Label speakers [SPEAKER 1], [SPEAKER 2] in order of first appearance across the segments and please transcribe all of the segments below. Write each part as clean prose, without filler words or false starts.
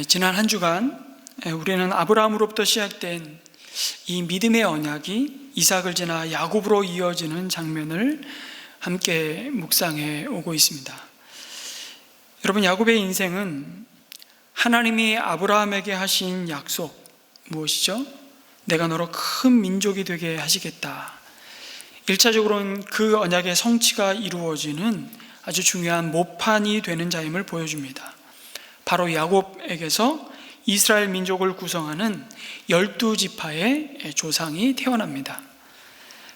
[SPEAKER 1] 지난 한 주간 우리는 아브라함으로부터 시작된 이 믿음의 언약이 이삭을 지나 야곱으로 이어지는 장면을 함께 묵상해 오고 있습니다. 여러분, 야곱의 인생은 하나님이 아브라함에게 하신 약속, 무엇이죠? 내가 너로 큰 민족이 되게 하시겠다. 1차적으로는 그 언약의 성취가 이루어지는 아주 중요한 모판이 되는 자임을 보여줍니다. 바로 야곱에게서 이스라엘 민족을 구성하는 12지파의 조상이 태어납니다.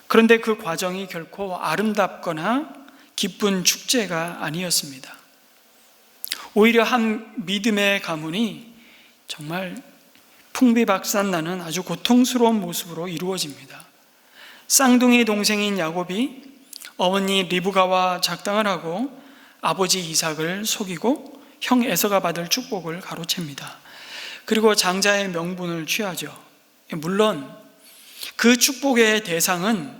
[SPEAKER 1] 그런데 그 과정이 결코 아름답거나 기쁜 축제가 아니었습니다. 오히려 한 믿음의 가문이 정말 풍비박산나는 아주 고통스러운 모습으로 이루어집니다. 쌍둥이 동생인 야곱이 어머니 리브가와 작당을 하고 아버지 이삭을 속이고 형 에서가 받을 축복을 가로챕니다. 그리고 장자의 명분을 취하죠. 물론 그 축복의 대상은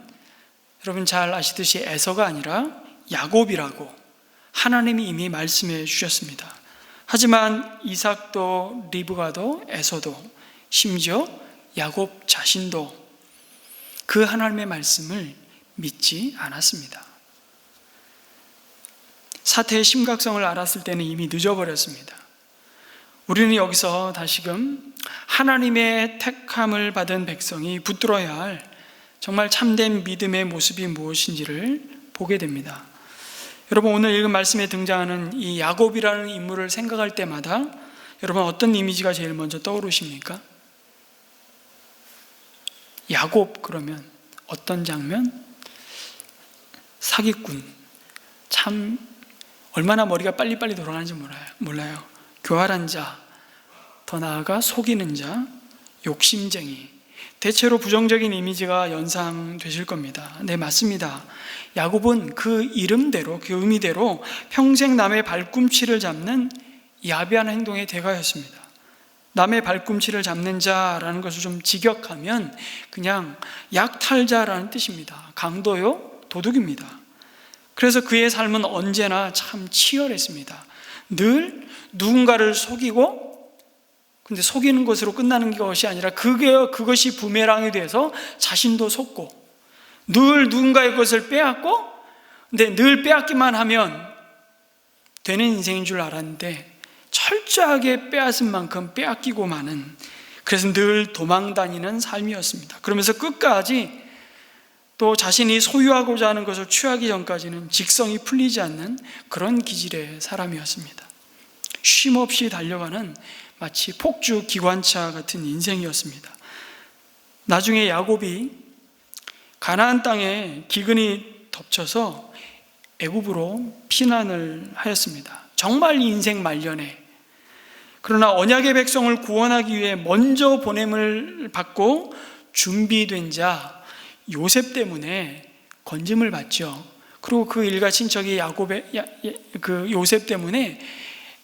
[SPEAKER 1] 여러분 잘 아시듯이 에서가 아니라 야곱이라고 하나님이 이미 말씀해 주셨습니다. 하지만 이삭도 리브가도 에서도 심지어 야곱 자신도 그 하나님의 말씀을 믿지 않았습니다. 사태의 심각성을 알았을 때는 이미 늦어버렸습니다. 우리는 여기서 다시금 하나님의 택함을 받은 백성이 붙들어야 할 정말 참된 믿음의 모습이 무엇인지를 보게 됩니다. 여러분, 오늘 읽은 말씀에 등장하는 이 야곱이라는 인물을 생각할 때마다 여러분 어떤 이미지가 제일 먼저 떠오르십니까? 야곱 그러면 어떤 장면? 사기꾼. 참 얼마나 머리가 빨리빨리 돌아가는지 몰라요. 교활한 자, 더 나아가 속이는 자, 욕심쟁이. 대체로 부정적인 이미지가 연상되실 겁니다. 네, 맞습니다. 야곱은 그 이름대로, 그 의미대로 평생 남의 발꿈치를 잡는 야비한 행동의 대가였습니다. 남의 발꿈치를 잡는 자라는 것을 좀 직역하면 그냥 약탈자라는 뜻입니다. 강도요, 도둑입니다. 그래서 그의 삶은 언제나 참 치열했습니다. 늘 누군가를 속이고, 근데 속이는 것으로 끝나는 것이 아니라 그것이 부메랑이 돼서 자신도 속고, 늘 누군가의 것을 빼앗고, 근데 늘 빼앗기만 하면 되는 인생인 줄 알았는데 철저하게 빼앗은 만큼 빼앗기고 마는, 그래서 늘 도망다니는 삶이었습니다. 그러면서 끝까지 또 자신이 소유하고자 하는 것을 취하기 전까지는 직성이 풀리지 않는 그런 기질의 사람이었습니다. 쉼없이 달려가는 마치 폭주 기관차 같은 인생이었습니다. 나중에 야곱이 가나안 땅에 기근이 덮쳐서 애굽으로 피난을 하였습니다. 정말 인생 말년에. 그러나 언약의 백성을 구원하기 위해 먼저 보냄을 받고 준비된 자 요셉 때문에 건짐을 받죠. 그리고 그 일가 친척이 그 요셉 때문에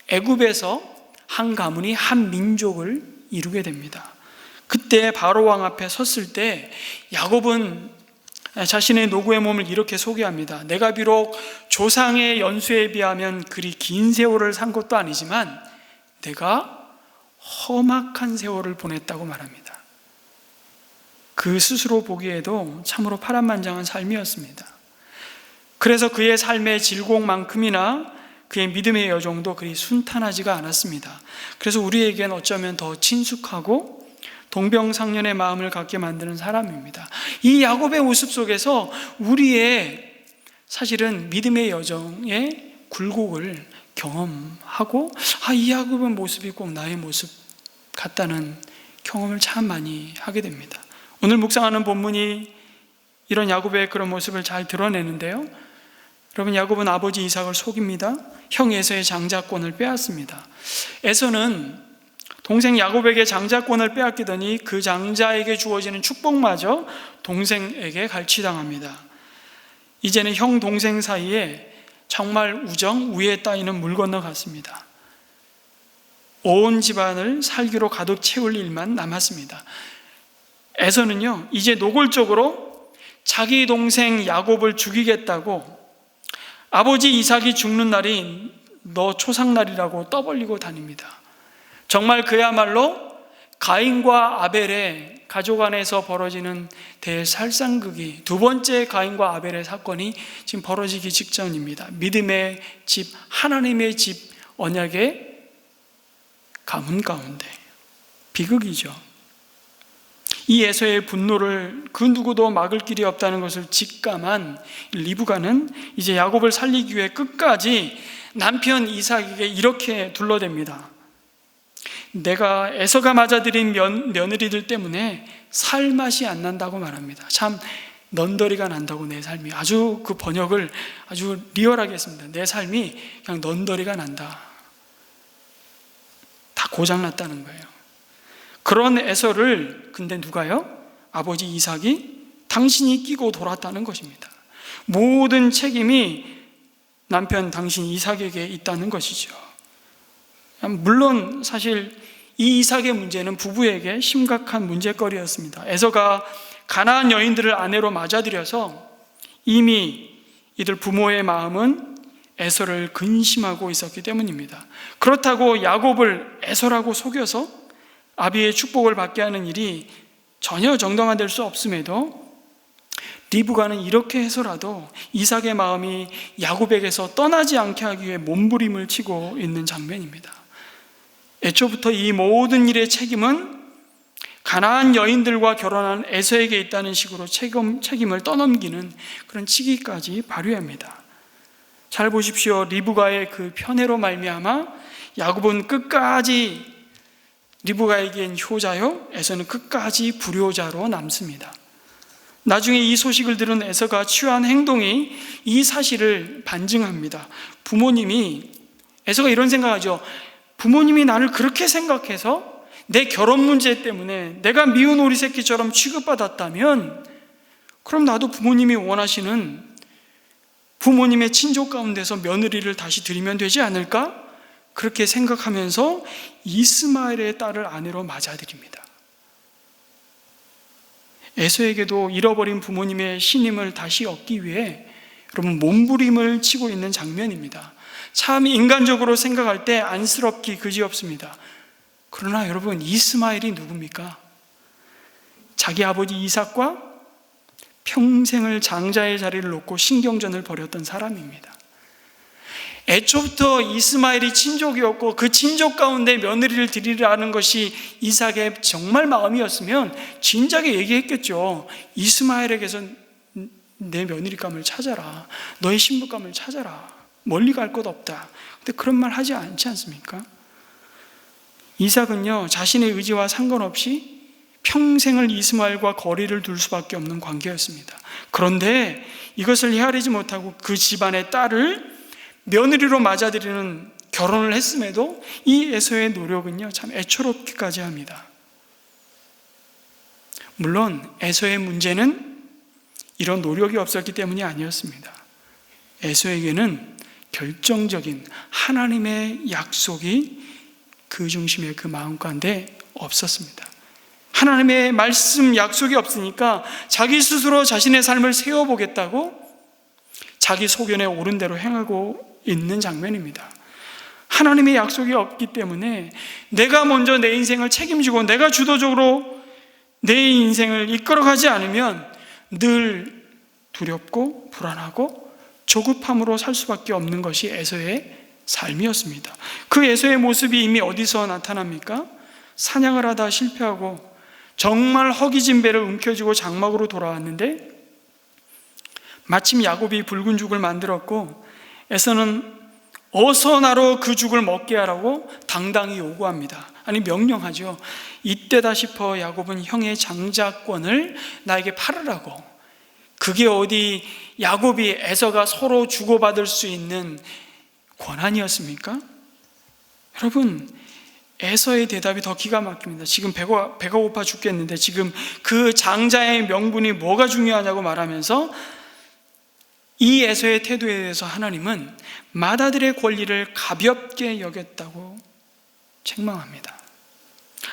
[SPEAKER 1] 애굽에서 한 가문이 한 민족을 이루게 됩니다. 그때 바로 왕 앞에 섰을 때 야곱은 자신의 노구의 몸을 이렇게 소개합니다. 내가 비록 조상의 연수에 비하면 그리 긴 세월을 산 것도 아니지만 내가 험악한 세월을 보냈다고 말합니다. 그 스스로 보기에도 참으로 파란만장한 삶이었습니다. 그래서 그의 삶의 질곡만큼이나 그의 믿음의 여정도 그리 순탄하지가 않았습니다. 그래서 우리에겐 어쩌면 더 친숙하고 동병상련의 마음을 갖게 만드는 사람입니다. 이 야곱의 모습 속에서 우리의 사실은 믿음의 여정의 굴곡을 경험하고, 이 야곱의 모습이 꼭 나의 모습 같다는 경험을 참 많이 하게 됩니다. 오늘 묵상하는 본문이 이런 야곱의 그런 모습을 잘 드러내는데요. 여러분, 야곱은 아버지 이삭을 속입니다. 형 에서의 장자권을 빼앗습니다. 에서는 동생 야곱에게 장자권을 빼앗기더니 그 장자에게 주어지는 축복마저 동생에게 갈취당합니다. 이제는 형 동생 사이에 정말 우정, 우애 따위는 물 건너갔습니다. 온 집안을 살기로 가득 채울 일만 남았습니다. 에서는요, 이제 노골적으로 자기 동생 야곱을 죽이겠다고 아버지 이삭이 죽는 날이 너 초상날이라고 떠벌리고 다닙니다. 정말 그야말로 가인과 아벨의 가족 안에서 벌어지는 대살상극이, 두 번째 가인과 아벨의 사건이 지금 벌어지기 직전입니다. 믿음의 집, 하나님의 집 언약의 가문 가운데 비극이죠. 이 에서의 분노를 그 누구도 막을 길이 없다는 것을 직감한 리브가는 이제 야곱을 살리기 위해 끝까지 남편 이삭에게 이렇게 둘러댑니다. 내가 에서가 맞아들인 며느리들 때문에 살 맛이 안 난다고 말합니다. 참 넌더리가 난다고, 내 삶이. 아주 그 번역을 아주 리얼하게 했습니다. 내 삶이 그냥 넌더리가 난다. 다 고장났다는 거예요. 그런 에서를 근데 누가요? 아버지 이삭이 당신이 끼고 돌았다는 것입니다. 모든 책임이 남편 당신 이삭에게 있다는 것이죠. 물론 사실 이 이삭의 문제는 부부에게 심각한 문제거리였습니다. 에서가 가나안 여인들을 아내로 맞아들여서 이미 이들 부모의 마음은 에서를 근심하고 있었기 때문입니다. 그렇다고 야곱을 에서라고 속여서 아비의 축복을 받게 하는 일이 전혀 정당화될 수 없음에도 리브가는 이렇게 해서라도 이삭의 마음이 야곱에게서 떠나지 않게 하기 위해 몸부림을 치고 있는 장면입니다. 애초부터 이 모든 일의 책임은 가나안 여인들과 결혼한 에서에게 있다는 식으로 책임을 떠넘기는 그런 치기까지 발휘합니다. 잘 보십시오. 리브가의 그 편애로 말미암아 야곱은 끝까지 리브가에겐 효자요, 에서는 끝까지 불효자로 남습니다. 나중에 이 소식을 들은 에서가 취한 행동이 이 사실을 반증합니다. 부모님이, 에서가 이런 생각하죠. 부모님이 나를 그렇게 생각해서 내 결혼 문제 때문에 내가 미운 오리 새끼처럼 취급받았다면 그럼 나도 부모님이 원하시는 부모님의 친족 가운데서 며느리를 다시 드리면 되지 않을까? 그렇게 생각하면서 이스마엘의 딸을 아내로 맞아들입니다. 에서에게도 잃어버린 부모님의 신임을 다시 얻기 위해 여러분 몸부림을 치고 있는 장면입니다. 참 인간적으로 생각할 때 안쓰럽기 그지없습니다. 그러나 여러분, 이스마엘이 누굽니까? 자기 아버지 이삭과 평생을 장자의 자리를 놓고 신경전을 벌였던 사람입니다. 애초부터 이스마엘이 친족이었고 그 친족 가운데 며느리를 드리라는 것이 이삭의 정말 마음이었으면 진작에 얘기했겠죠. 이스마엘에게서 내 며느리감을 찾아라, 너의 신부감을 찾아라, 멀리 갈 곳 없다. 근데 그런 말 하지 않지 않습니까? 이삭은요, 자신의 의지와 상관없이 평생을 이스마엘과 거리를 둘 수밖에 없는 관계였습니다. 그런데 이것을 헤아리지 못하고 그 집안의 딸을 며느리로 맞아들이는 결혼을 했음에도 이 에서의 노력은요, 참 애처롭기까지 합니다. 물론 에서의 문제는 이런 노력이 없었기 때문이 아니었습니다. 에서에게는 결정적인 하나님의 약속이 그 중심의 그 마음 가운데 없었습니다. 하나님의 말씀 약속이 없으니까 자기 스스로 자신의 삶을 세워보겠다고 자기 소견에 옳은 대로 행하고 있는 장면입니다. 하나님의 약속이 없기 때문에 내가 먼저 내 인생을 책임지고 내가 주도적으로 내 인생을 이끌어가지 않으면 늘 두렵고 불안하고 조급함으로 살 수밖에 없는 것이 에서의 삶이었습니다. 그 에서의 모습이 이미 어디서 나타납니까? 사냥을 하다 실패하고 정말 허기진 배를 움켜쥐고 장막으로 돌아왔는데 마침 야곱이 붉은 죽을 만들었고 에서는 어서 나로 그 죽을 먹게 하라고 당당히 요구합니다. 아니, 명령하죠. 이때다 싶어 야곱은 형의 장자권을 나에게 팔으라고. 그게 어디 야곱이 에서가 서로 주고받을 수 있는 권한이었습니까? 여러분, 에서의 대답이 더 기가 막힙니다. 지금 배가 고파 죽겠는데 지금 그 장자의 명분이 뭐가 중요하냐고 말하면서 이 에서의 태도에 대해서 하나님은 맏아들의 권리를 가볍게 여겼다고 책망합니다.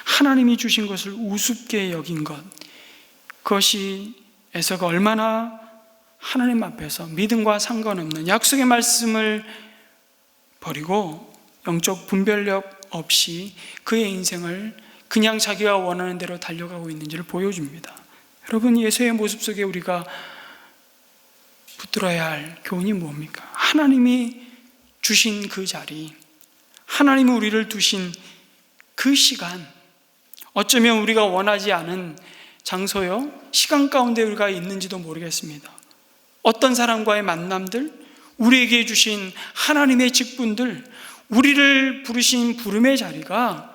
[SPEAKER 1] 하나님이 주신 것을 우습게 여긴 것, 그것이 에서가 얼마나 하나님 앞에서 믿음과 상관없는 약속의 말씀을 버리고 영적 분별력 없이 그의 인생을 그냥 자기가 원하는 대로 달려가고 있는지를 보여줍니다. 여러분, 예수의 모습 속에 우리가 붙들어야 할 교훈이 뭡니까? 하나님이 주신 그 자리, 하나님이 우리를 두신 그 시간, 어쩌면 우리가 원하지 않은 장소요, 시간 가운데 우리가 있는지도 모르겠습니다. 어떤 사람과의 만남들, 우리에게 주신 하나님의 직분들, 우리를 부르신 부름의 자리가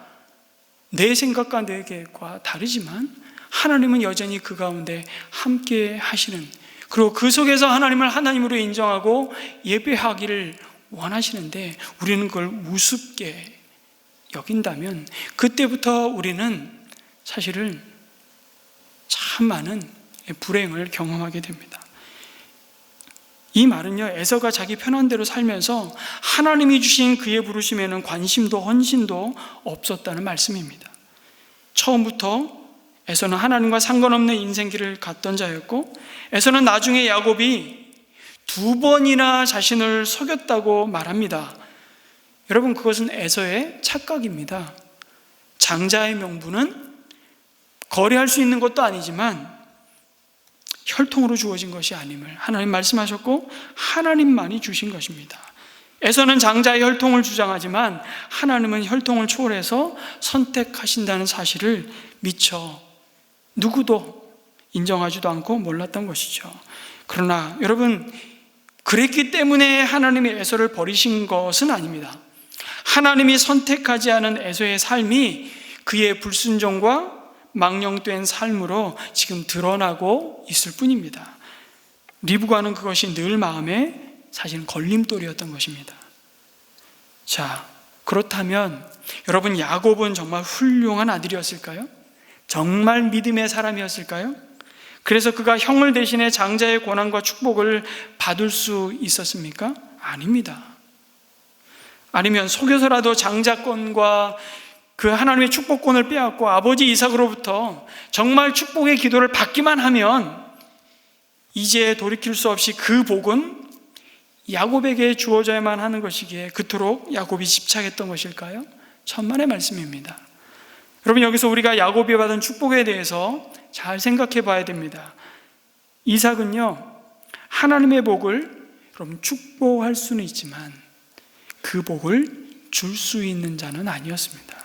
[SPEAKER 1] 내 생각과 내 계획과 다르지만 하나님은 여전히 그 가운데 함께 하시는, 그리고 그 속에서 하나님을 하나님으로 인정하고 예배하기를 원하시는데 우리는 그걸 우습게 여긴다면 그때부터 우리는 사실은 참 많은 불행을 경험하게 됩니다. 이 말은요, 에서가 자기 편한 대로 살면서 하나님이 주신 그의 부르심에는 관심도 헌신도 없었다는 말씀입니다. 처음부터 에서는 하나님과 상관없는 인생길을 갔던 자였고, 에서는 나중에 야곱이 2번이나 자신을 속였다고 말합니다. 여러분, 그것은 에서의 착각입니다. 장자의 명분은 거래할 수 있는 것도 아니지만 혈통으로 주어진 것이 아님을 하나님 말씀하셨고 하나님만이 주신 것입니다. 에서는 장자의 혈통을 주장하지만 하나님은 혈통을 초월해서 선택하신다는 사실을 미처 누구도 인정하지도 않고 몰랐던 것이죠. 그러나 여러분, 그랬기 때문에 하나님이 에서를 버리신 것은 아닙니다. 하나님이 선택하지 않은 에서의 삶이 그의 불순종과 망령된 삶으로 지금 드러나고 있을 뿐입니다. 리브가는 그것이 늘 마음에 사실은 걸림돌이었던 것입니다. 자, 그렇다면 여러분, 야곱은 정말 훌륭한 아들이었을까요? 정말 믿음의 사람이었을까요? 그래서 그가 형을 대신해 장자의 고난과 축복을 받을 수 있었습니까? 아닙니다. 아니면 속여서라도 장자권과 그 하나님의 축복권을 빼앗고 아버지 이삭으로부터 정말 축복의 기도를 받기만 하면 이제 돌이킬 수 없이 그 복은 야곱에게 주어져야만 하는 것이기에 그토록 야곱이 집착했던 것일까요? 천만의 말씀입니다. 여러분, 여기서 우리가 야곱이 받은 축복에 대해서 잘 생각해 봐야 됩니다. 이삭은요, 하나님의 복을 여러분 축복할 수는 있지만 그 복을 줄 수 있는 자는 아니었습니다.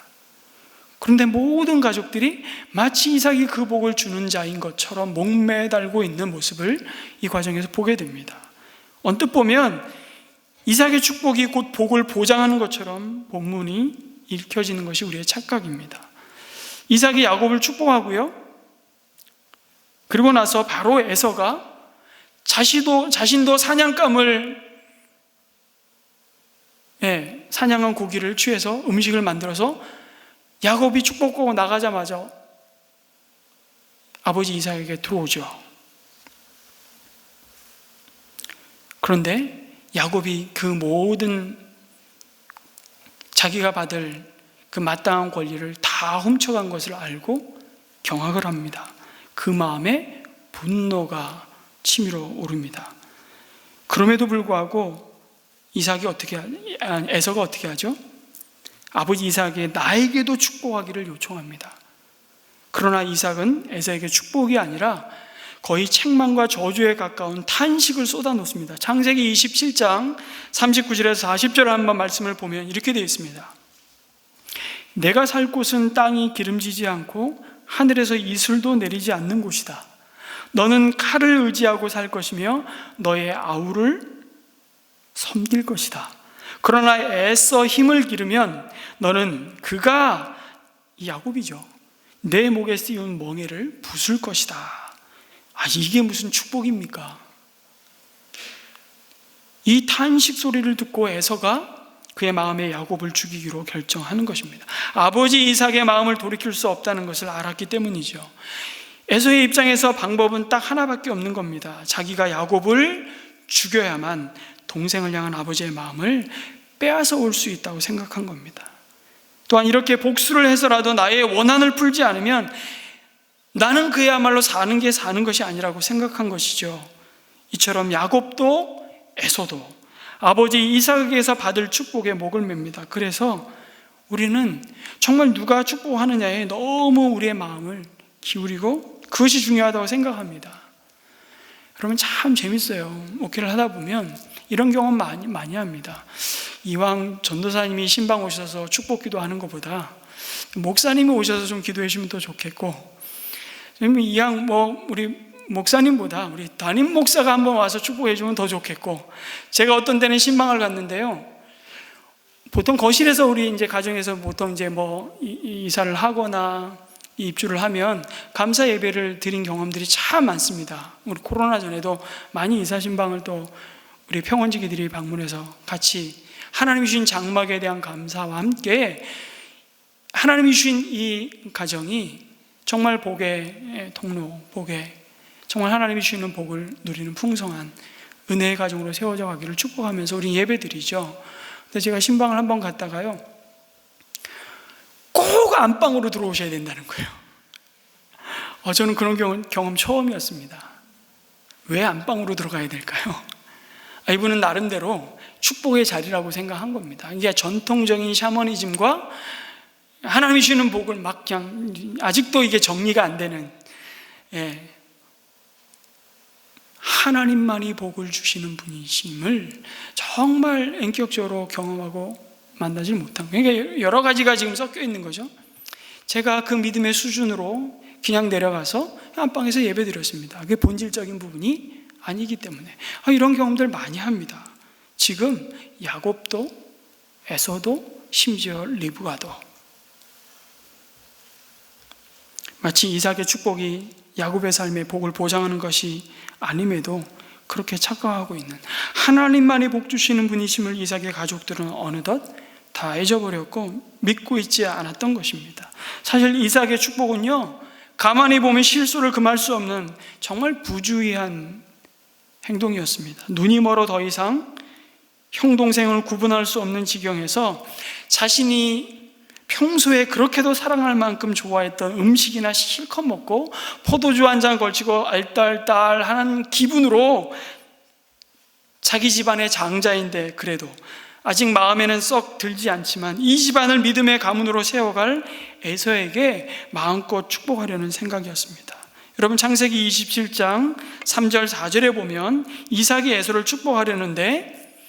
[SPEAKER 1] 그런데 모든 가족들이 마치 이삭이 그 복을 주는 자인 것처럼 목매달고 있는 모습을 이 과정에서 보게 됩니다. 언뜻 보면 이삭의 축복이 곧 복을 보장하는 것처럼 본문이 읽혀지는 것이 우리의 착각입니다. 이삭이 야곱을 축복하고요, 그리고 나서 바로 에서가 자신도 사냥한 고기를 취해서 음식을 만들어서 야곱이 축복하고 나가자마자 아버지 이삭에게 들어오죠. 그런데 야곱이 그 모든 자기가 받을 그 마땅한 권리를 다 훔쳐간 것을 알고 경악을 합니다. 그 마음에 분노가 치밀어 오릅니다. 그럼에도 불구하고 에서가 어떻게 하죠? 아버지 이삭에게 나에게도 축복하기를 요청합니다. 그러나 이삭은 에서에게 축복이 아니라 거의 책망과 저주에 가까운 탄식을 쏟아놓습니다. 창세기 27장 39절에서 40절 한번 말씀을 보면 이렇게 되어 있습니다. 내가 살 곳은 땅이 기름지지 않고 하늘에서 이슬도 내리지 않는 곳이다. 너는 칼을 의지하고 살 것이며 너의 아우를 섬길 것이다. 그러나 애써 힘을 기르면 너는 그가, 야곱이죠, 내 목에 씌운 멍에를 부술 것이다. 이게 무슨 축복입니까? 이 탄식 소리를 듣고 에서가 그의 마음에 야곱을 죽이기로 결정하는 것입니다. 아버지 이삭의 마음을 돌이킬 수 없다는 것을 알았기 때문이죠. 에서의 입장에서 방법은 딱 하나밖에 없는 겁니다. 자기가 야곱을 죽여야만 동생을 향한 아버지의 마음을 빼앗아 올 수 있다고 생각한 겁니다. 또한 이렇게 복수를 해서라도 나의 원한을 풀지 않으면 나는 그야말로 사는 게 사는 것이 아니라고 생각한 것이죠. 이처럼 야곱도 에서도 아버지 이삭에게서 받을 축복에 목을 맵니다. 그래서 우리는 정말 누가 축복하느냐에 너무 우리의 마음을 기울이고 그것이 중요하다고 생각합니다. 그러면 참 재밌어요. 목회를 하다 보면 이런 경험 많이 합니다. 이왕 전도사님이 신방 오셔서 축복 기도하는 것보다 목사님이 오셔서 좀 기도해 주시면 더 좋겠고, 이왕 우리 목사님보다 우리 담임 목사가 한번 와서 축복해 주면 더 좋겠고, 제가 어떤 때는 신방을 갔는데요. 보통 거실에서 우리 이제 가정에서 보통 이제 이사를 하거나 입주를 하면 감사 예배를 드린 경험들이 참 많습니다. 우리 코로나 전에도 많이 이사 신방을 또 우리 평원지기들이 방문해서 같이 하나님이 주신 장막에 대한 감사와 함께 하나님이 주신 이 가정이 정말 복의 통로, 정말 하나님이 주시는 복을 누리는 풍성한 은혜의 가정으로 세워져 가기를 축복하면서 우리 예배드리죠. 근데 제가 신방을 한번 갔다가요, 꼭 안방으로 들어오셔야 된다는 거예요. 저는 그런 경험 처음이었습니다. 왜 안방으로 들어가야 될까요? 이분은 나름대로 축복의 자리라고 생각한 겁니다. 이게 전통적인 샤머니즘과 하나님이 주시는 복을 막 그냥 아직도 이게 정리가 안 되는, 하나님만이 복을 주시는 분이심을 정말 인격적으로 경험하고 만나지 못한 거예요. 그러니까 여러 가지가 지금 섞여 있는 거죠. 제가 그 믿음의 수준으로 그냥 내려가서 안방에서 예배 드렸습니다. 그게 본질적인 부분이 아니기 때문에 이런 경험들 많이 합니다. 지금 야곱도 에서도 심지어 리브가도 마치 이삭의 축복이 야곱의 삶의 복을 보장하는 것이 아님에도 그렇게 착각하고 있는, 하나님만이 복 주시는 분이심을 이삭의 가족들은 어느덧 다 잊어버렸고 믿고 있지 않았던 것입니다. 사실 이삭의 축복은요, 가만히 보면 실수를 금할 수 없는 정말 부주의한 행동이었습니다. 눈이 멀어 더 이상 형 동생을 구분할 수 없는 지경에서 자신이 평소에 그렇게도 사랑할 만큼 좋아했던 음식이나 실컷 먹고 포도주 한 잔 걸치고 알딸딸하는 기분으로, 자기 집안의 장자인데 그래도 아직 마음에는 썩 들지 않지만 이 집안을 믿음의 가문으로 세워갈 에서에게 마음껏 축복하려는 생각이었습니다. 여러분, 창세기 27장 3절 4절에 보면 이삭이 에서를 축복하려는데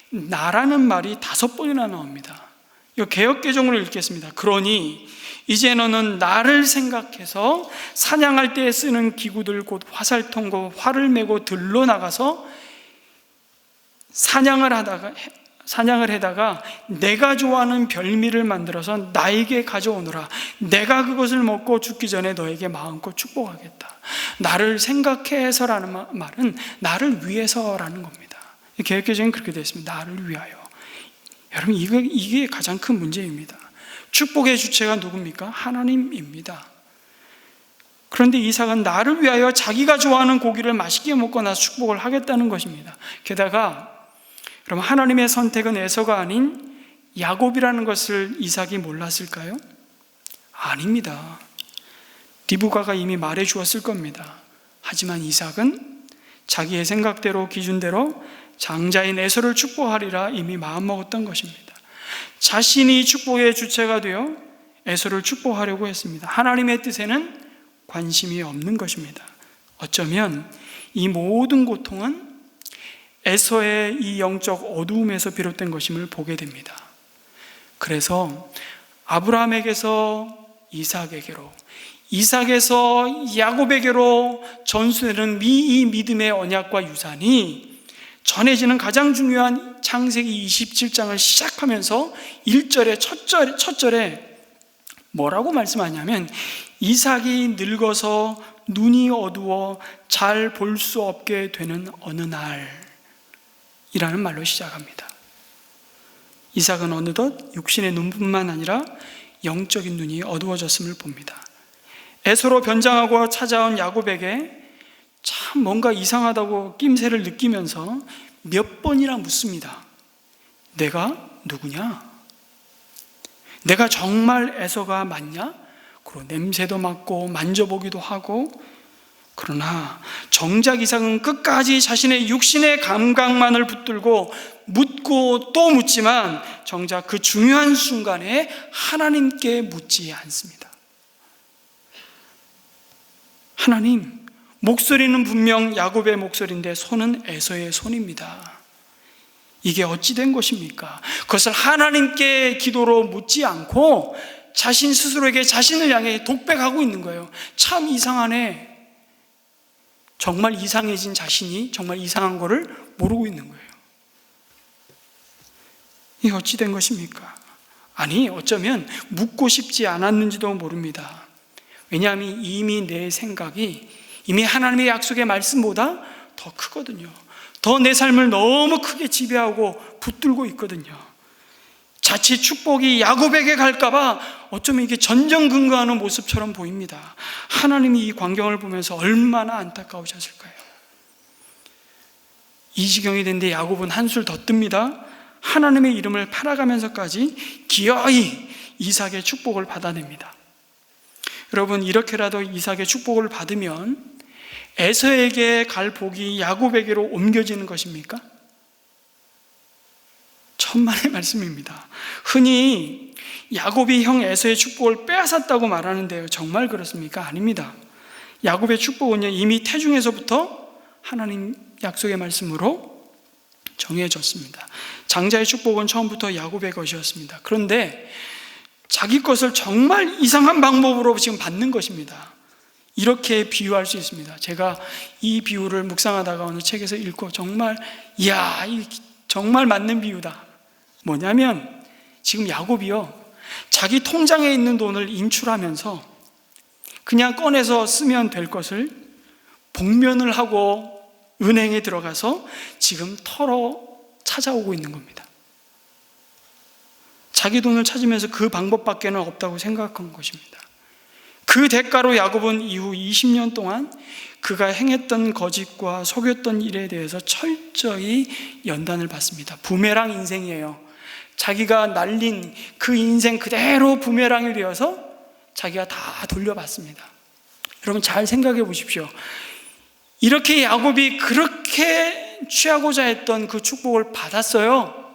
[SPEAKER 1] 나라는 말이 5번이나 나옵니다. 이 개역개정으로 읽겠습니다. 그러니 이제 너는 나를 생각해서 사냥할 때 쓰는 기구들 곧 화살통과 활을 메고 들로 나가서 사냥을 해다가 내가 좋아하는 별미를 만들어서 나에게 가져오너라. 내가 그것을 먹고 죽기 전에 너에게 마음껏 축복하겠다. 나를 생각해서라는 말은 나를 위해서라는 겁니다. 개역개정은 그렇게 되어 있습니다. 나를 위하여. 여러분, 이게 가장 큰 문제입니다. 축복의 주체가 누굽니까? 하나님입니다. 그런데 이삭은 나를 위하여 자기가 좋아하는 고기를 맛있게 먹고 나서 축복을 하겠다는 것입니다. 게다가 그럼 하나님의 선택은 에서가 아닌 야곱이라는 것을 이삭이 몰랐을까요? 아닙니다. 리브가가 이미 말해 주었을 겁니다. 하지만 이삭은 자기의 생각대로, 기준대로 장자인 에서를 축복하리라 이미 마음먹었던 것입니다. 자신이 축복의 주체가 되어 에서를 축복하려고 했습니다. 하나님의 뜻에는 관심이 없는 것입니다. 어쩌면 이 모든 고통은 에서의 이 영적 어두움에서 비롯된 것임을 보게 됩니다. 그래서 아브라함에게서 이삭에게로, 이삭에서 야곱에게로 전수되는 이 믿음의 언약과 유산이 전해지는 가장 중요한 창세기 27장을 시작하면서 1절에 첫 절에 뭐라고 말씀하냐면 이삭이 늙어서 눈이 어두워 잘 볼 수 없게 되는 어느 날이라는 말로 시작합니다. 이삭은 어느덧 육신의 눈뿐만 아니라 영적인 눈이 어두워졌음을 봅니다. 에서로 변장하고 찾아온 야곱에게 참 뭔가 이상하다고 낌새를 느끼면서 몇 번이나 묻습니다. 내가 누구냐? 내가 정말 에서가 맞냐? 그리고 냄새도 맡고 만져보기도 하고 그러나 정작 이삭은 끝까지 자신의 육신의 감각만을 붙들고 묻고 또 묻지만 정작 그 중요한 순간에 하나님께 묻지 않습니다. 하나님, 목소리는 분명 야곱의 목소리인데 손은 에서의 손입니다. 이게 어찌 된 것입니까? 그것을 하나님께 기도로 묻지 않고 자신 스스로에게 자신을 향해 독백하고 있는 거예요. 참 이상하네. 정말 이상해진 자신이 정말 이상한 거를 모르고 있는 거예요. 이게 어찌 된 것입니까? 아니, 어쩌면 묻고 싶지 않았는지도 모릅니다. 왜냐하면 이미 내 생각이 이미 하나님의 약속의 말씀보다 더 크거든요. 더 내 삶을 너무 크게 지배하고 붙들고 있거든요. 자칫 축복이 야곱에게 갈까봐 어쩌면 이게 전전긍긍하는 모습처럼 보입니다. 하나님이 이 광경을 보면서 얼마나 안타까우셨을까요? 이 지경이 됐는데 야곱은 한술 더 뜹니다. 하나님의 이름을 팔아가면서까지 기어이 이삭의 축복을 받아냅니다. 여러분, 이렇게라도 이삭의 축복을 받으면 에서에게 갈 복이 야곱에게로 옮겨지는 것입니까? 천만의 말씀입니다. 흔히 야곱이 형 에서의 축복을 빼앗았다고 말하는데요, 정말 그렇습니까? 아닙니다. 야곱의 축복은요, 이미 태중에서부터 하나님 약속의 말씀으로 정해졌습니다. 장자의 축복은 처음부터 야곱의 것이었습니다. 그런데 자기 것을 정말 이상한 방법으로 지금 받는 것입니다. 이렇게 비유할 수 있습니다. 제가 이 비유를 묵상하다가 어느 책에서 읽고 정말 이야, 정말 맞는 비유다. 뭐냐면 지금 야곱이요, 자기 통장에 있는 돈을 인출하면서 그냥 꺼내서 쓰면 될 것을 복면을 하고 은행에 들어가서 지금 털어 찾아오고 있는 겁니다. 자기 돈을 찾으면서 그 방법밖에는 없다고 생각한 것입니다. 그 대가로 야곱은 이후 20년 동안 그가 행했던 거짓과 속였던 일에 대해서 철저히 연단을 받습니다. 부메랑 인생이에요. 자기가 날린 그 인생 그대로 부메랑이 되어서 자기가 다 돌려받습니다. 여러분, 잘 생각해 보십시오. 이렇게 야곱이 그렇게 취하고자 했던 그 축복을 받았어요.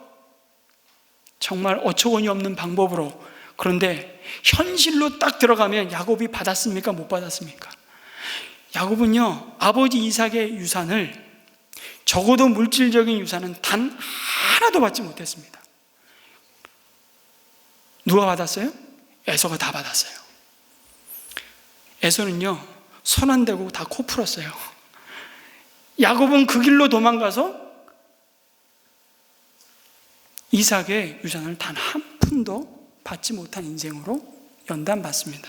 [SPEAKER 1] 정말 어처구니 없는 방법으로. 그런데 현실로 딱 들어가면 야곱이 받았습니까? 못 받았습니까? 야곱은요, 아버지 이삭의 유산을, 적어도 물질적인 유산은 단 하나도 받지 못했습니다. 누가 받았어요? 에서가 다 받았어요. 에서는요, 손 안 대고 다 코 풀었어요. 야곱은 그 길로 도망가서 이삭의 유산을 단 한 푼도 받지 못한 인생으로 연단받습니다.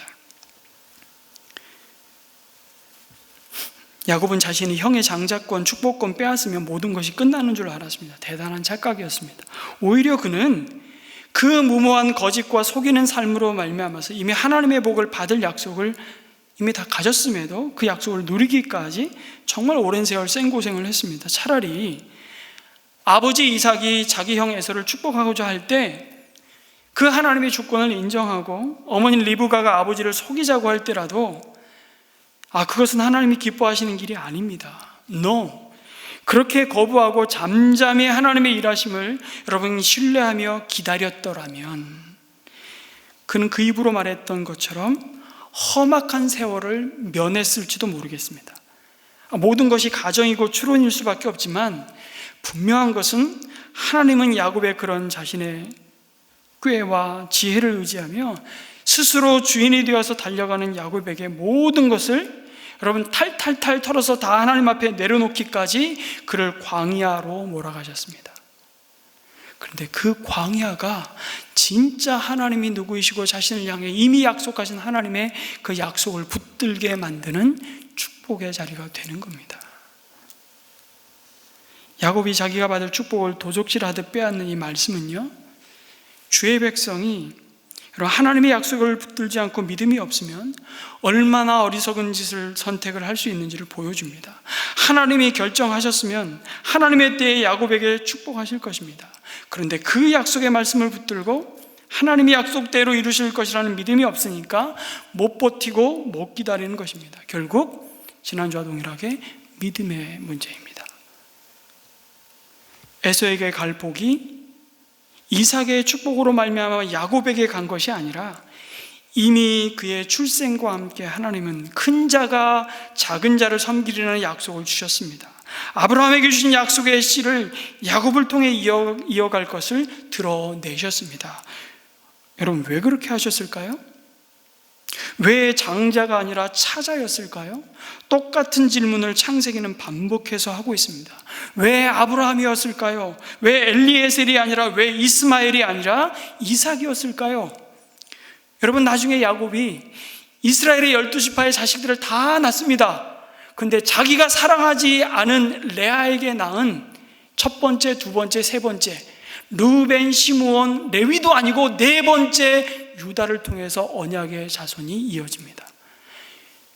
[SPEAKER 1] 야곱은 자신이 형의 장자권, 축복권 빼앗으면 모든 것이 끝나는 줄 알았습니다. 대단한 착각이었습니다. 오히려 그는 그 무모한 거짓과 속이는 삶으로 말미암아서 이미 하나님의 복을 받을 약속을 이미 다 가졌음에도 그 약속을 누리기까지 정말 오랜 세월 생고생을 했습니다. 차라리 아버지 이삭이 자기 형 에서를 축복하고자 할 때 그 하나님의 주권을 인정하고 어머니 리브가가 아버지를 속이자고 할 때라도 그것은 하나님이 기뻐하시는 길이 아닙니다. No. 그렇게 거부하고 잠잠히 하나님의 일하심을 여러분이 신뢰하며 기다렸더라면 그는 그 입으로 말했던 것처럼 험악한 세월을 면했을지도 모르겠습니다. 모든 것이 가정이고 추론일 수밖에 없지만 분명한 것은 하나님은 야곱의 그런 자신의 꾀와 지혜를 의지하며 스스로 주인이 되어서 달려가는 야곱에게 모든 것을 여러분 탈탈탈 털어서 다 하나님 앞에 내려놓기까지 그를 광야로 몰아가셨습니다. 그런데 그 광야가 진짜 하나님이 누구이시고 자신을 향해 이미 약속하신 하나님의 그 약속을 붙들게 만드는 축복의 자리가 되는 겁니다. 야곱이 자기가 받을 축복을 도적질하듯 빼앗는 이 말씀은요, 주의 백성이 하나님의 약속을 붙들지 않고 믿음이 없으면 얼마나 어리석은 짓을 선택을 할 수 있는지를 보여줍니다. 하나님이 결정하셨으면 하나님의 때에 야곱에게 축복하실 것입니다. 그런데 그 약속의 말씀을 붙들고 하나님이 약속대로 이루실 것이라는 믿음이 없으니까 못 버티고 못 기다리는 것입니다. 결국 지난주와 동일하게 믿음의 문제입니다. 에서에게 갈 복이 이삭의 축복으로 말미암아 야곱에게 간 것이 아니라 이미 그의 출생과 함께 하나님은 큰 자가 작은 자를 섬기리라는 약속을 주셨습니다. 아브라함에게 주신 약속의 씨를 야곱을 통해 이어갈 것을 드러내셨습니다. 여러분, 왜 그렇게 하셨을까요? 왜 장자가 아니라 차자였을까요? 똑같은 질문을 창세기는 반복해서 하고 있습니다. 왜 아브라함이었을까요? 왜 엘리에셀이 아니라, 왜 이스마엘이 아니라 이삭이었을까요? 여러분, 나중에 야곱이 이스라엘의 12지파의 자식들을 다 낳습니다. 근데 자기가 사랑하지 않은 레아에게 낳은 첫 번째, 두 번째, 세 번째, 르벤, 시므온, 레위도 아니고 네 번째 유다를 통해서 언약의 자손이 이어집니다.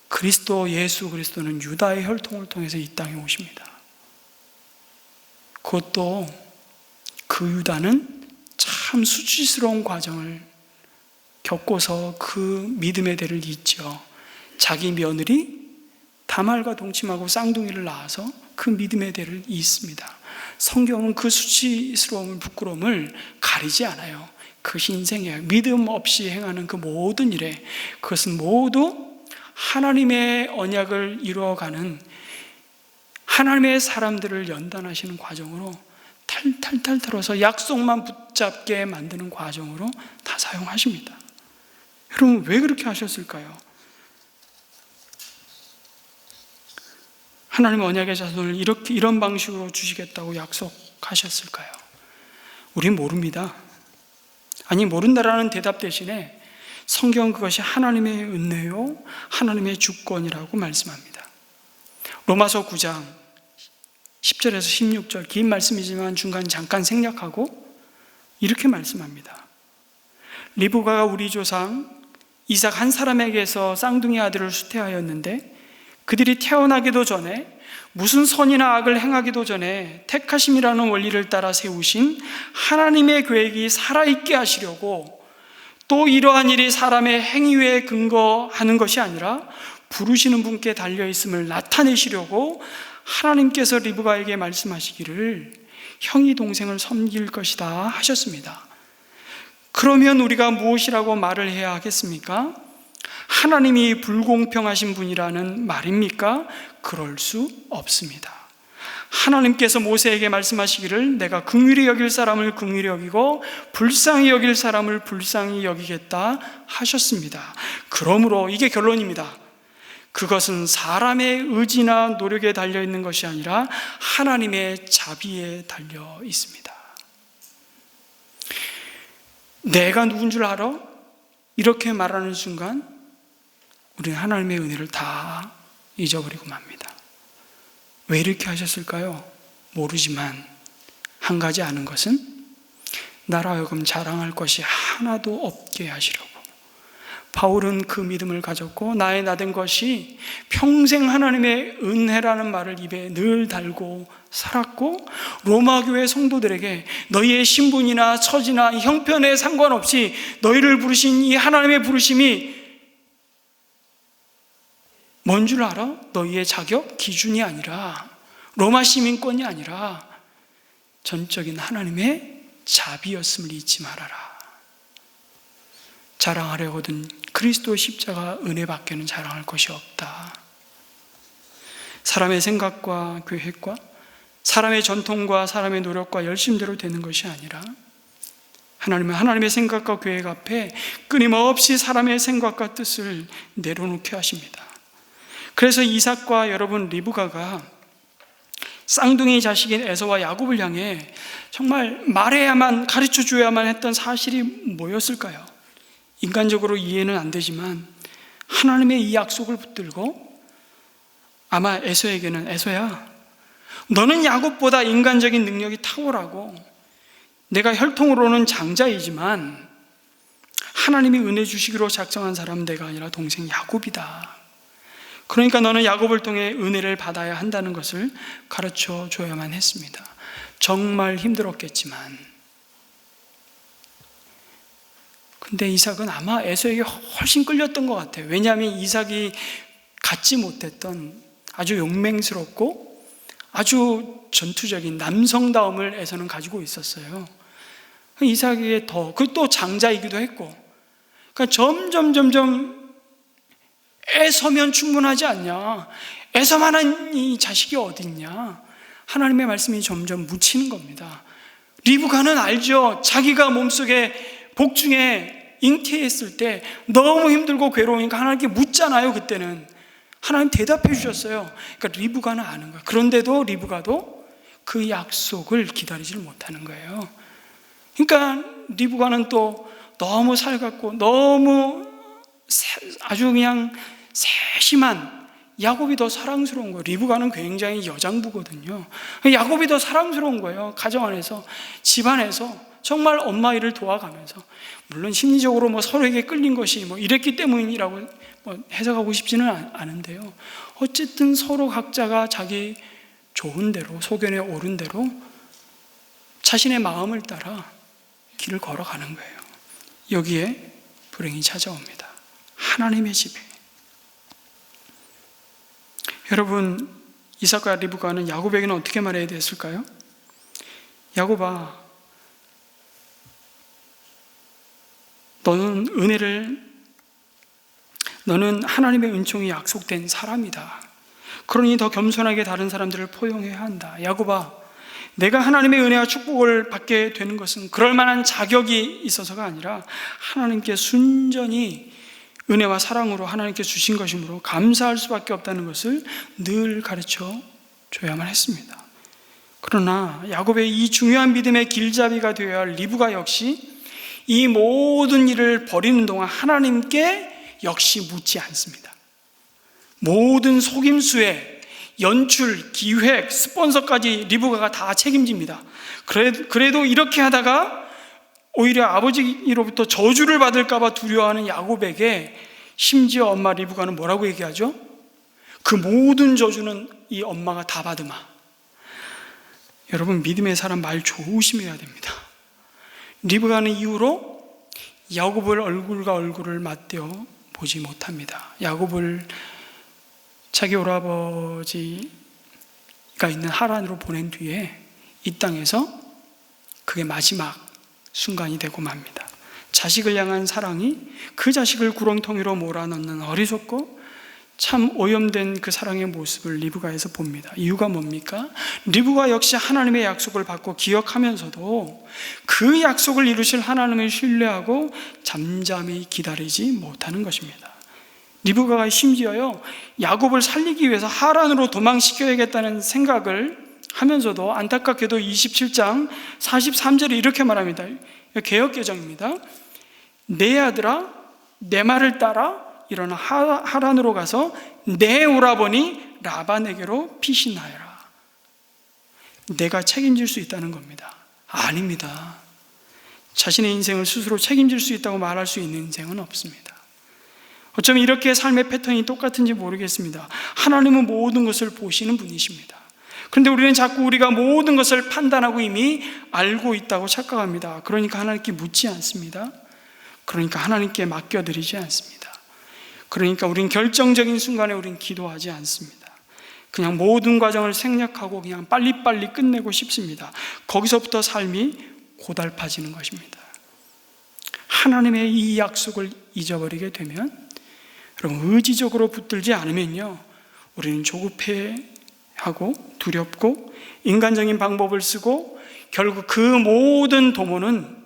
[SPEAKER 1] 그리스도, 예수 그리스도는 유다의 혈통을 통해서 이 땅에 오십니다. 그것도 그 유다는 참 수치스러운 과정을 겪고서 그 믿음의 대를 잇죠. 자기 며느리 다말과 동침하고 쌍둥이를 낳아서 그 믿음의 대를 잇습니다. 성경은 그 수치스러움을, 부끄러움을 가리지 않아요. 그것이 인생이에요. 믿음 없이 행하는 그 모든 일에, 그것은 모두 하나님의 언약을 이루어가는 하나님의 사람들을 연단하시는 과정으로 탈탈탈 털어서 약속만 붙잡게 만드는 과정으로 다 사용하십니다. 여러분, 왜 그렇게 하셨을까요? 하나님의 언약의 자손을 이런 방식으로 주시겠다고 약속하셨을까요? 우린 모릅니다. 아니, 모른다라는 대답 대신에 성경은 그것이 하나님의 은혜요, 하나님의 주권이라고 말씀합니다. 로마서 9장 10절에서 16절, 긴 말씀이지만 중간 잠깐 생략하고 이렇게 말씀합니다. 리브가가 우리 조상 이삭 한 사람에게서 쌍둥이 아들을 수태하였는데 그들이 태어나기도 전에, 무슨 선이나 악을 행하기도 전에 택하심이라는 원리를 따라 세우신 하나님의 계획이 살아있게 하시려고, 또 이러한 일이 사람의 행위에 근거하는 것이 아니라 부르시는 분께 달려있음을 나타내시려고 하나님께서 리브가에게 말씀하시기를 형이 동생을 섬길 것이다 하셨습니다. 그러면 우리가 무엇이라고 말을 해야 하겠습니까? 하나님이 불공평하신 분이라는 말입니까? 그럴 수 없습니다. 하나님께서 모세에게 말씀하시기를 내가 긍휼히 여길 사람을 긍휼히 여기고 불쌍히 여길 사람을 불쌍히 여기겠다 하셨습니다. 그러므로 이게 결론입니다. 그것은 사람의 의지나 노력에 달려있는 것이 아니라 하나님의 자비에 달려 있습니다. 내가 누군 줄 알아? 이렇게 말하는 순간 우리는 하나님의 은혜를 다 잊어버리고 맙니다. 왜 이렇게 하셨을까요? 모르지만 한 가지 아는 것은 나로 하여금 자랑할 것이 하나도 없게 하시려고. 바울은 그 믿음을 가졌고 나의 나된 것이 평생 하나님의 은혜라는 말을 입에 늘 달고 살았고, 로마 교회 성도들에게 너희의 신분이나 처지나 형편에 상관없이 너희를 부르신 이 하나님의 부르심이 뭔 줄 알아? 너희의 자격, 기준이 아니라, 로마 시민권이 아니라 전적인 하나님의 자비였음을 잊지 말아라. 자랑하려거든 그리스도 십자가 은혜 밖에는 자랑할 것이 없다. 사람의 생각과 계획과 사람의 전통과 사람의 노력과 열심대로 되는 것이 아니라 하나님은 하나님의 생각과 계획 앞에 끊임없이 사람의 생각과 뜻을 내려놓게 하십니다. 그래서 이삭과 여러분 리브가가 쌍둥이 자식인 에서와 야곱을 향해 정말 말해야만, 가르쳐 줘야만 했던 사실이 뭐였을까요? 인간적으로 이해는 안 되지만 하나님의 이 약속을 붙들고 아마 에서에게는, 에서야, 너는 야곱보다 인간적인 능력이 탁월하고 내가 혈통으로는 장자이지만 하나님이 은혜 주시기로 작정한 사람은 내가 아니라 동생 야곱이다. 그러니까 너는 야곱을 통해 은혜를 받아야 한다는 것을 가르쳐 줘야만 했습니다. 정말 힘들었겠지만, 근데 이삭은 아마 에서에게 훨씬 끌렸던 것 같아요. 왜냐하면 이삭이 갖지 못했던 아주 용맹스럽고 아주 전투적인 남성다움을 에서는 가지고 있었어요. 이삭에게 그 또 장자이기도 했고, 그러니까 점점 애서면 충분하지 않냐, 애서만한 이 자식이 어딨냐, 하나님의 말씀이 점점 묻히는 겁니다. 리브가는 알죠. 자기가 몸속에 복중에 잉태했을 때 너무 힘들고 괴로우니까 하나님께 묻잖아요. 그때는 하나님 대답해 주셨어요. 그러니까 리브가는 아는 거예요. 그런데도 리브가도 그 약속을 기다리질 못하는 거예요. 그러니까 리브가는 또 너무 살갑고 너무 아주 그냥 세심한 야곱이 더 사랑스러운 거예요. 리브가는 굉장히 여장부거든요. 야곱이 더 사랑스러운 거예요. 가정 안에서, 집안에서 정말 엄마 일을 도와가면서, 물론 심리적으로 서로에게 끌린 것이 이랬기 때문이라고 해석하고 싶지는 않은데요. 어쨌든 서로 각자가 자기 좋은 대로, 소견에 옳은 대로 자신의 마음을 따라 길을 걸어가는 거예요. 여기에 불행이 찾아옵니다. 하나님의 집에. 여러분, 이삭과 리브가는 야곱에게는 어떻게 말해야 됐을까요? 야곱아, 너는 하나님의 은총이 약속된 사람이다. 그러니 더 겸손하게 다른 사람들을 포용해야 한다. 야곱아, 내가 하나님의 은혜와 축복을 받게 되는 것은 그럴 만한 자격이 있어서가 아니라 하나님께 순전히 은혜와 사랑으로 하나님께 주신 것이므로 감사할 수밖에 없다는 것을 늘 가르쳐 줘야만 했습니다. 그러나 야곱의 이 중요한 믿음의 길잡이가 되어야 할 리브가 역시 이 모든 일을 벌이는 동안 하나님께 역시 묻지 않습니다. 모든 속임수에 연출, 기획, 스폰서까지 리브가가 다 책임집니다. 그래도 이렇게 하다가 오히려 아버지로부터 저주를 받을까 봐 두려워하는 야곱에게 심지어 엄마 리브가는 뭐라고 얘기하죠? 그 모든 저주는 이 엄마가 다 받으마. 여러분, 믿음의 사람 말 조심해야 됩니다. 리브가는 이후로 야곱을 얼굴과 얼굴을 맞대어 보지 못합니다. 야곱을 자기 오라버지가 있는 하란으로 보낸 뒤에 이 땅에서 그게 마지막 순간이 되고 맙니다. 자식을 향한 사랑이 그 자식을 구렁텅이로 몰아넣는 어리석고 참 오염된 그 사랑의 모습을 리브가에서 봅니다. 이유가 뭡니까? 리브가 역시 하나님의 약속을 받고 기억하면서도 그 약속을 이루실 하나님을 신뢰하고 잠잠히 기다리지 못하는 것입니다. 리브가가 심지어요, 야곱을 살리기 위해서 하란으로 도망시켜야겠다는 생각을 하면서도 안타깝게도 27장 43절에 이렇게 말합니다. 개역개정입니다. 내 아들아, 내 말을 따라 일어나 하란으로 가서 내 오라버니 라반에게로 피신하여라. 내가 책임질 수 있다는 겁니다. 아닙니다. 자신의 인생을 스스로 책임질 수 있다고 말할 수 있는 인생은 없습니다. 어쩌면 이렇게 삶의 패턴이 똑같은지 모르겠습니다. 하나님은 모든 것을 보시는 분이십니다. 그런데 우리는 자꾸 우리가 모든 것을 판단하고 이미 알고 있다고 착각합니다. 그러니까 하나님께 묻지 않습니다. 그러니까 하나님께 맡겨드리지 않습니다. 그러니까 우린 결정적인 순간에 우린 기도하지 않습니다. 그냥 모든 과정을 생략하고 그냥 빨리빨리 끝내고 싶습니다. 거기서부터 삶이 고달파지는 것입니다. 하나님의 이 약속을 잊어버리게 되면, 여러분, 의지적으로 붙들지 않으면요, 우리는 조급해하고 두렵고 인간적인 방법을 쓰고 결국 그 모든 도모는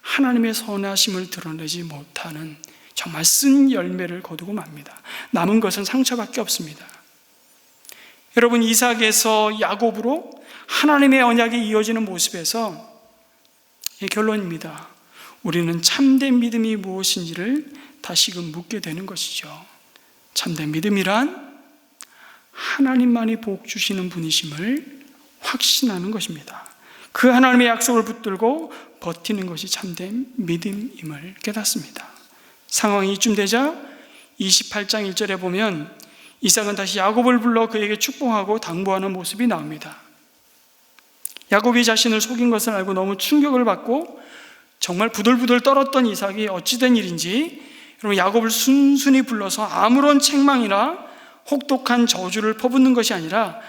[SPEAKER 1] 하나님의 선하심을 드러내지 못하는 정말 쓴 열매를 거두고 맙니다. 남은 것은 상처밖에 없습니다. 여러분, 이삭에서 야곱으로 하나님의 언약이 이어지는 모습에서 이 결론입니다. 우리는 참된 믿음이 무엇인지를 다시금 묻게 되는 것이죠. 참된 믿음이란 하나님만이 복 주시는 분이심을 확신하는 것입니다. 그 하나님의 약속을 붙들고 버티는 것이 참된 믿음임을 깨닫습니다. 상황이 이쯤 되자 28장 1절에 보면 이삭은 다시 야곱을 불러 그에게 축복하고 당부하는 모습이 나옵니다. 야곱이 자신을 속인 것을 알고 너무 충격을 받고 정말 부들부들 떨었던 이삭이 어찌된 일인지, 여러분, 야곱을 순순히 불러서 아무런 책망이나 혹독한 저주를 퍼붓는 것이 아니라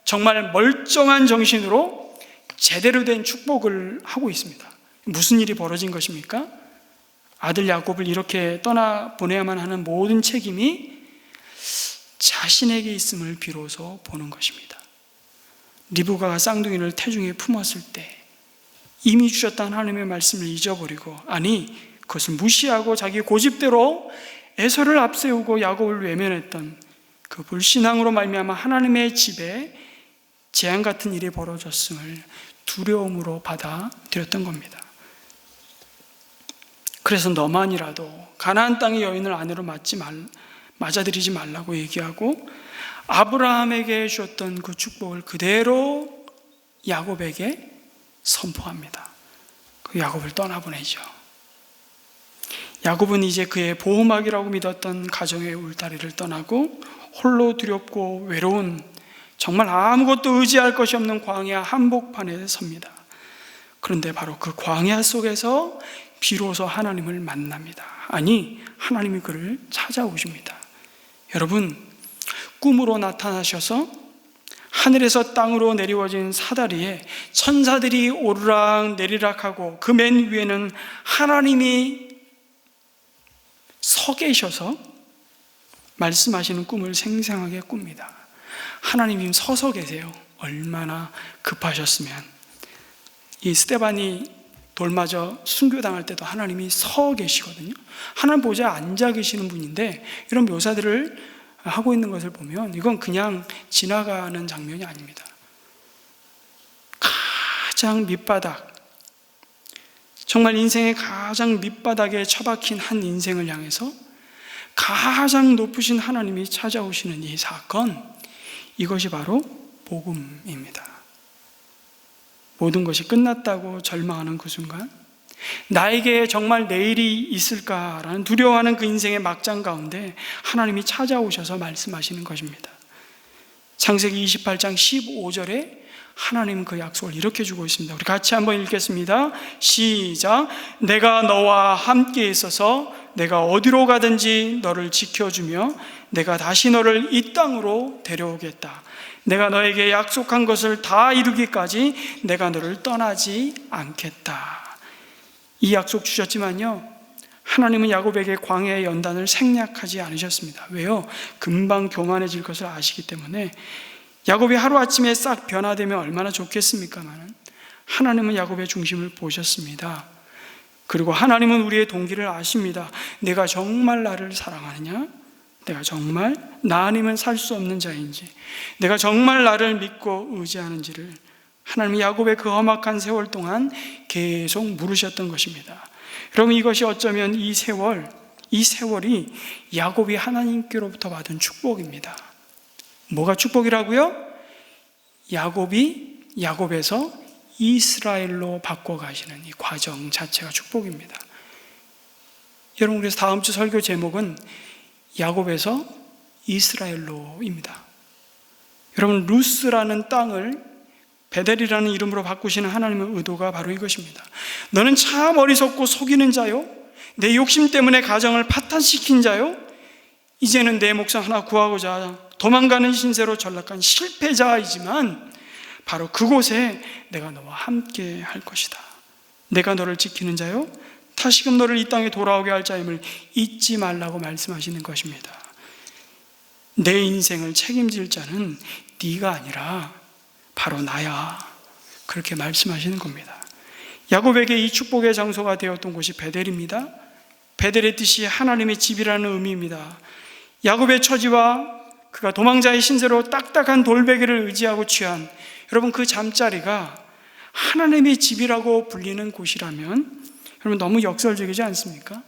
[SPEAKER 1] 정말 멀쩡한 정신으로 제대로 된 축복을 하고 있습니다. 무슨 일이 벌어진 것입니까? 아들 야곱을 이렇게 떠나보내야만 하는 모든 책임이 자신에게 있음을 비로소 보는 것입니다. 리브가가 쌍둥이를 태중에 품었을 때 이미 주셨던 하나님의 말씀을 잊어버리고, 아니 그것을 무시하고 자기 고집대로 에서를 앞세우고 야곱을 외면했던 그 불신앙으로 말미암아 하나님의 집에 재앙 같은 일이 벌어졌음을 두려움으로 받아들였던 겁니다. 그래서 너만이라도 가나안 땅의 여인을 아내로 맞아들이지 말라고 얘기하고, 아브라함에게 주었던 그 축복을 그대로 야곱에게 선포합니다. 그 야곱을 떠나보내죠. 야곱은 이제 그의 보호막이라고 믿었던 가정의 울타리를 떠나고 홀로 두렵고 외로운, 정말 아무것도 의지할 것이 없는 광야 한복판에 섭니다. 그런데 바로 그 광야 속에서 비로소 하나님을 만납니다. 아니, 하나님이 그를 찾아오십니다. 여러분, 꿈으로 나타나셔서 하늘에서 땅으로 내리워진 사다리에 천사들이 오르락 내리락하고 그 맨 위에는 하나님이 서 계셔서 말씀하시는 꿈을 생생하게 꿉니다. 하나님이 서서 계세요. 얼마나 급하셨으면. 이 스데반이 돌 맞아 순교당할 때도 하나님이 서 계시거든요. 하나님 보좌에 앉아 계시는 분인데 이런 묘사들을 하고 있는 것을 보면 이건 그냥 지나가는 장면이 아닙니다. 가장 밑바닥, 정말 인생의 가장 밑바닥에 처박힌 한 인생을 향해서 가장 높으신 하나님이 찾아오시는 이 사건, 이것이 바로 복음입니다. 모든 것이 끝났다고 절망하는 그 순간, 나에게 정말 내일이 있을까라는 두려워하는 그 인생의 막장 가운데 하나님이 찾아오셔서 말씀하시는 것입니다. 창세기 28장 15절에 하나님은 그 약속을 이렇게 주고 있습니다. 우리 같이 한번 읽겠습니다. 시작. 내가 너와 함께 있어서 내가 어디로 가든지 너를 지켜주며 내가 다시 너를 이 땅으로 데려오겠다. 내가 너에게 약속한 것을 다 이루기까지 내가 너를 떠나지 않겠다. 이 약속 주셨지만요, 하나님은 야곱에게 광야의 연단을 생략하지 않으셨습니다. 왜요? 금방 교만해질 것을 아시기 때문에. 야곱이 하루아침에 싹 변화되면 얼마나 좋겠습니까만, 하나님은 야곱의 중심을 보셨습니다. 그리고 하나님은 우리의 동기를 아십니다. 내가 정말 나를 사랑하느냐? 내가 정말 나 아니면 살 수 없는 자인지, 내가 정말 나를 믿고 의지하는지를 하나님이 야곱의 그 험악한 세월 동안 계속 물으셨던 것입니다. 여러분, 이것이 어쩌면 이 세월이 야곱이 하나님께로부터 받은 축복입니다. 뭐가 축복이라고요? 야곱이 야곱에서 이스라엘로 바꿔가시는 이 과정 자체가 축복입니다. 여러분, 그래서 다음 주 설교 제목은 야곱에서 이스라엘로입니다. 여러분, 루스라는 땅을 베델이라는 이름으로 바꾸시는 하나님의 의도가 바로 이것입니다. 너는 참 어리석고 속이는 자요, 내 욕심 때문에 가정을 파탄시킨 자요, 이제는 내 목숨 하나 구하고자 도망가는 신세로 전락한 실패자이지만 바로 그곳에 내가 너와 함께 할 것이다. 내가 너를 지키는 자요, 다시금 너를 이 땅에 돌아오게 할 자임을 잊지 말라고 말씀하시는 것입니다. 내 인생을 책임질 자는 네가 아니라 바로 나야. 그렇게 말씀하시는 겁니다. 야곱에게 이 축복의 장소가 되었던 곳이 베델입니다. 베델의 뜻이 하나님의 집이라는 의미입니다. 야곱의 처지와 그가 도망자의 신세로 딱딱한 돌베개를 의지하고 취한, 여러분, 그 잠자리가 하나님의 집이라고 불리는 곳이라면 여러분, 너무 역설적이지 않습니까?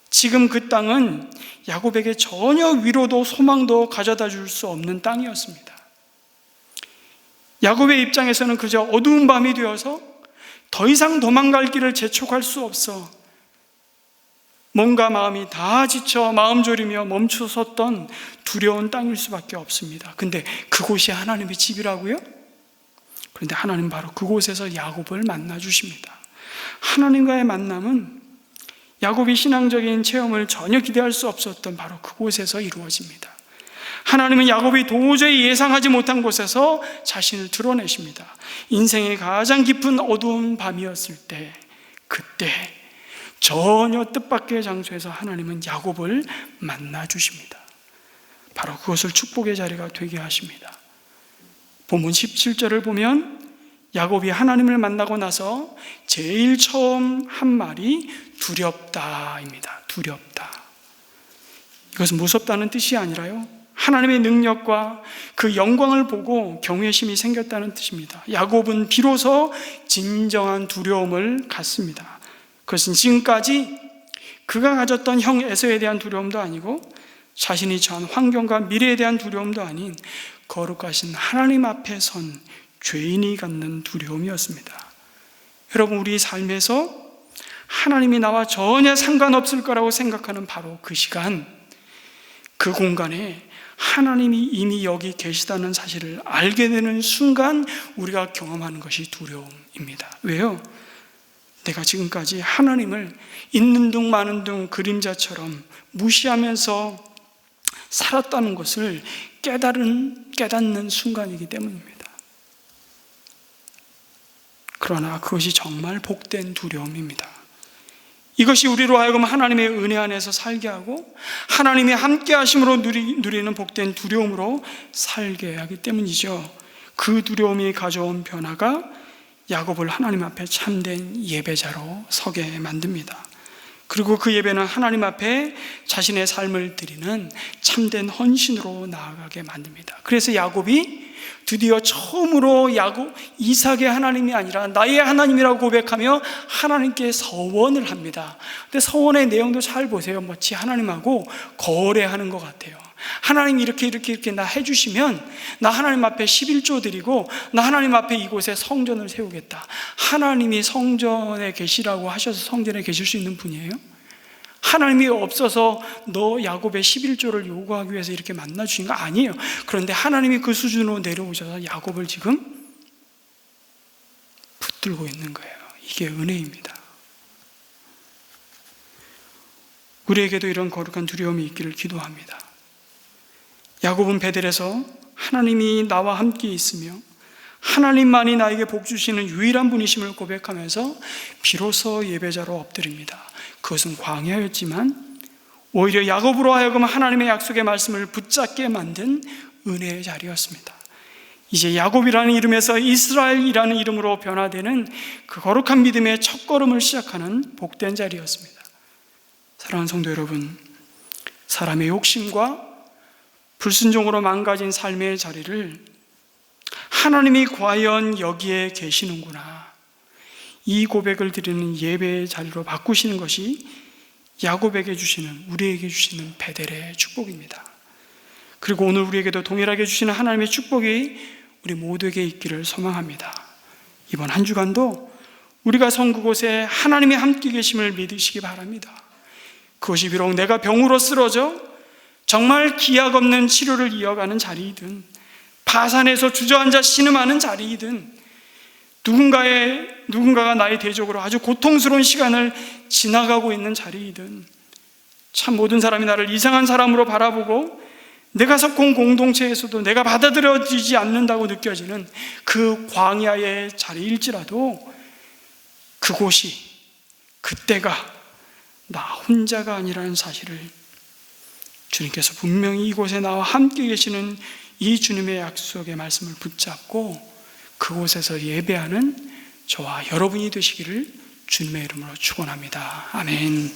[SPEAKER 1] 지금 그 땅은 야곱에게 전혀 위로도 소망도 가져다 줄 수 없는 땅이었습니다. 야곱의 입장에서는 그저 어두운 밤이 되어서 더 이상 도망갈 길을 재촉할 수 없어 몸과 마음이 다 지쳐 마음 졸이며 멈춰섰던 두려운 땅일 수밖에 없습니다. 근데 그곳이 하나님의 집이라고요? 그런데 하나님 바로 그곳에서 야곱을 만나 주십니다. 하나님과의 만남은 야곱이 신앙적인 체험을 전혀 기대할 수 없었던 바로 그곳에서 이루어집니다. 하나님은 야곱이 도저히 예상하지 못한 곳에서 자신을 드러내십니다. 인생의 가장 깊은 어두운 밤이었을 때, 그때 전혀 뜻밖의 장소에서 하나님은 야곱을 만나 주십니다. 바로 그것을 축복의 자리가 되게 하십니다. 본문 17절을 보면 야곱이 하나님을 만나고 나서 제일 처음 한 말이 두렵다입니다. 두렵다. 이것은 무섭다는 뜻이 아니라요, 하나님의 능력과 그 영광을 보고 경외심이 생겼다는 뜻입니다. 야곱은 비로소 진정한 두려움을 갖습니다. 그것은 지금까지 그가 가졌던 형 에서에 대한 두려움도 아니고 자신이 처한 환경과 미래에 대한 두려움도 아닌 거룩하신 하나님 앞에 선 죄인이 갖는 두려움이었습니다. 여러분, 우리 삶에서 하나님이 나와 전혀 상관없을 거라고 생각하는 바로 그 시간, 그 공간에 하나님이 이미 여기 계시다는 사실을 알게 되는 순간 우리가 경험하는 것이 두려움입니다. 왜요? 내가 지금까지 하나님을 있는 둥 마는 둥 그림자처럼 무시하면서 살았다는 것을 깨닫는 순간이기 때문입니다. 그러나 그것이 정말 복된 두려움입니다. 이것이 우리로 하여금 하나님의 은혜 안에서 살게 하고 하나님이 함께 하심으로 누리는 복된 두려움으로 살게 하기 때문이죠. 그 두려움이 가져온 변화가 야곱을 하나님 앞에 참된 예배자로 서게 만듭니다. 그리고 그 예배는 하나님 앞에 자신의 삶을 드리는 참된 헌신으로 나아가게 만듭니다. 그래서 야곱이 드디어 처음으로 이삭의 하나님이 아니라 나의 하나님이라고 고백하며 하나님께 서원을 합니다. 근데 서원의 내용도 잘 보세요. 마치 하나님하고 거래하는 것 같아요. 하나님 이렇게 나 해주시면 나 하나님 앞에 11조 드리고 나 하나님 앞에 이곳에 성전을 세우겠다. 하나님이 성전에 계시라고 하셔서 성전에 계실 수 있는 분이에요? 하나님이 없어서 너 야곱의 11조를 요구하기 위해서 이렇게 만나 주신 거 아니에요. 그런데 하나님이 그 수준으로 내려오셔서 야곱을 지금 붙들고 있는 거예요. 이게 은혜입니다. 우리에게도 이런 거룩한 두려움이 있기를 기도합니다. 야곱은 베델에서 하나님이 나와 함께 있으며 하나님만이 나에게 복 주시는 유일한 분이심을 고백하면서 비로소 예배자로 엎드립니다. 그것은 광야였지만 오히려 야곱으로 하여금 하나님의 약속의 말씀을 붙잡게 만든 은혜의 자리였습니다. 이제 야곱이라는 이름에서 이스라엘이라는 이름으로 변화되는 그 거룩한 믿음의 첫걸음을 시작하는 복된 자리였습니다. 사랑하는 성도 여러분, 사람의 욕심과 불순종으로 망가진 삶의 자리를 하나님이 과연 여기에 계시는구나, 이 고백을 드리는 예배의 자리로 바꾸시는 것이 야곱에게 주시는, 우리에게 주시는 베델의 축복입니다. 그리고 오늘 우리에게도 동일하게 주시는 하나님의 축복이 우리 모두에게 있기를 소망합니다. 이번 한 주간도 우리가 선 그곳에 하나님이 함께 계심을 믿으시기 바랍니다. 그것이 비록 내가 병으로 쓰러져 정말 기약 없는 치료를 이어가는 자리이든, 파산에서 주저앉아 신음하는 자리이든, 누군가가 나의 대적으로 아주 고통스러운 시간을 지나가고 있는 자리이든, 참 모든 사람이 나를 이상한 사람으로 바라보고 내가 속한 공동체에서도 내가 받아들여지지 않는다고 느껴지는 그 광야의 자리일지라도 그곳이, 그때가 나 혼자가 아니라는 사실을 주님께서 분명히 이곳에 나와 함께 계시는 이 주님의 약속의 말씀을 붙잡고 그곳에서 예배하는 저와 여러분이 되시기를 주님의 이름으로 축원합니다. 아멘.